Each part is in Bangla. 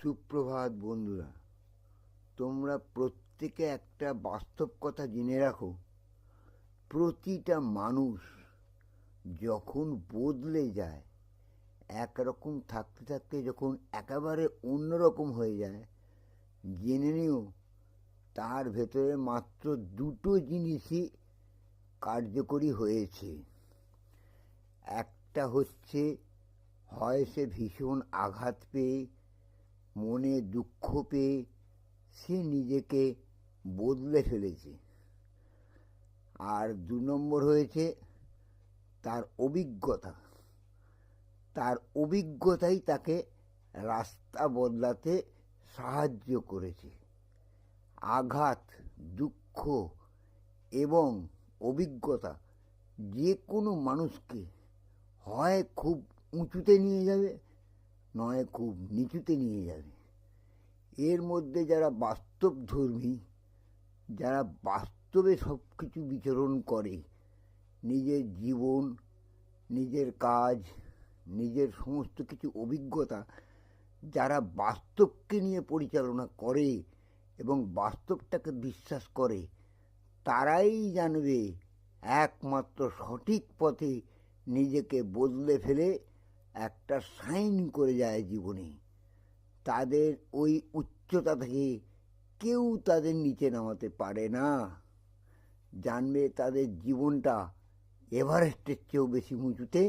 সুপ্রভাত বন্ধুরা, তোমরা প্রত্যেকে একটা বাস্তব কথা জেনে রাখো। প্রতিটা মানুষ যখন বদলে যায়, একরকম থাকতে থাকতে যখন একেবারে অন্যরকম হয়ে যায়, জেনে নিও তার ভেতরে মাত্র দুটো জিনিসই কার্যকরী হয়েছে। একটা হচ্ছে, হয় সে ভীষণ আঘাত পেয়ে, মনে দুঃখ পেয়ে সে নিজেকে বদলে ফেলেছে, আর 2 নম্বর হয়েছে তার অভিজ্ঞতা। তার অভিজ্ঞতাই তাকে রাস্তা বদলাতে সাহায্য করেছে। আঘাত, দুঃখ এবং অভিজ্ঞতা যে কোনো মানুষকে হয় খুব উঁচুতে নিয়ে যাবে, নয় খুব নিচুতে নিয়ে যাবে। এর মধ্যে যারা বাস্তবধর্মী, যারা বাস্তবে সব কিছু বিচরণ করে, নিজের জীবন, নিজের কাজ, নিজের সমস্ত কিছু অভিজ্ঞতা যারা বাস্তবকে নিয়ে পরিচালনা করে এবং বাস্তবটাকে বিশ্বাস করে, তারাই জানবে একমাত্র সঠিক পথে নিজেকে বদলে ফেলে একটা সাইন করে যায় জীবনে। তাদের ওই উচ্চতা থেকে কেউ তাদের নিচে নামাতে পারে না। জানবে তাদের জীবনটা এভারেস্টের চেয়েও বেশি উঁচুতে,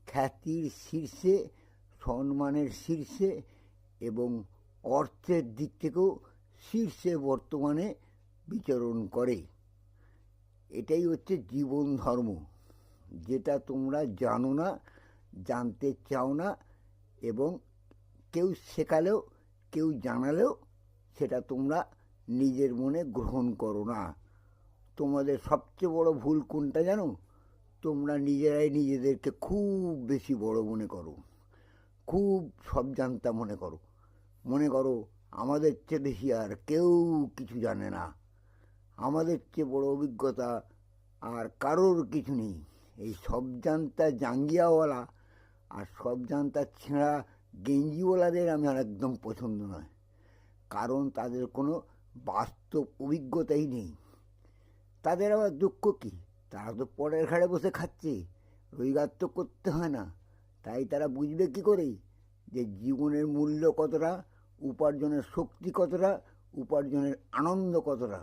খ্যাতির শীর্ষে, সম্মানের শীর্ষে এবং অর্থের দিক থেকেও শীর্ষে বর্তমানে বিচরণ করে। এটাই হচ্ছে জীবন ধর্ম, যেটা তোমরা জানো না, জানতে চাও না, এবং কেউ শেখালেও, কেউ জানালেও সেটা তোমরা নিজের মনে গ্রহণ করো না। তোমাদের সবচেয়ে বড় ভুল কোনটা জানো? তোমরা নিজেরাই নিজেদেরকে খুব বেশি বড় মনে করো, খুব সব জানতা মনে করো আমাদের চেয়ে বেশি আর কেউ কিছু জানে না, আমাদের চেয়ে বড় অভিজ্ঞতা আর কারোর কিছু নেই। এই সব জানতা জাঙ্গিয়াওয়ালা আর সব জানতা ছেঁড়া গেঞ্জিওয়ালাদের আমার একদম পছন্দ নয়, কারণ তাদের কোনো বাস্তব অভিজ্ঞতাই নেই। তাদের আবার দুঃখ কী? তারা তো পরের ঘাড়ে বসে খাচ্ছে, রোজগার তো করতে হয় না। তাই তারা বুঝবে কী করে যে জীবনের মূল্য কতটা, উপার্জনের শক্তি কতটা, উপার্জনের আনন্দ কতটা।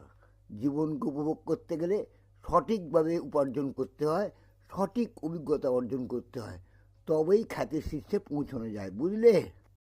জীবনকে উপভোগ করতে গেলে সঠিকভাবে উপার্জন করতে হয়, সঠিক অভিজ্ঞতা অর্জন করতে হয়, তবেই খ্যাতির শীর্ষে পৌঁছানো যায়, বুঝলে?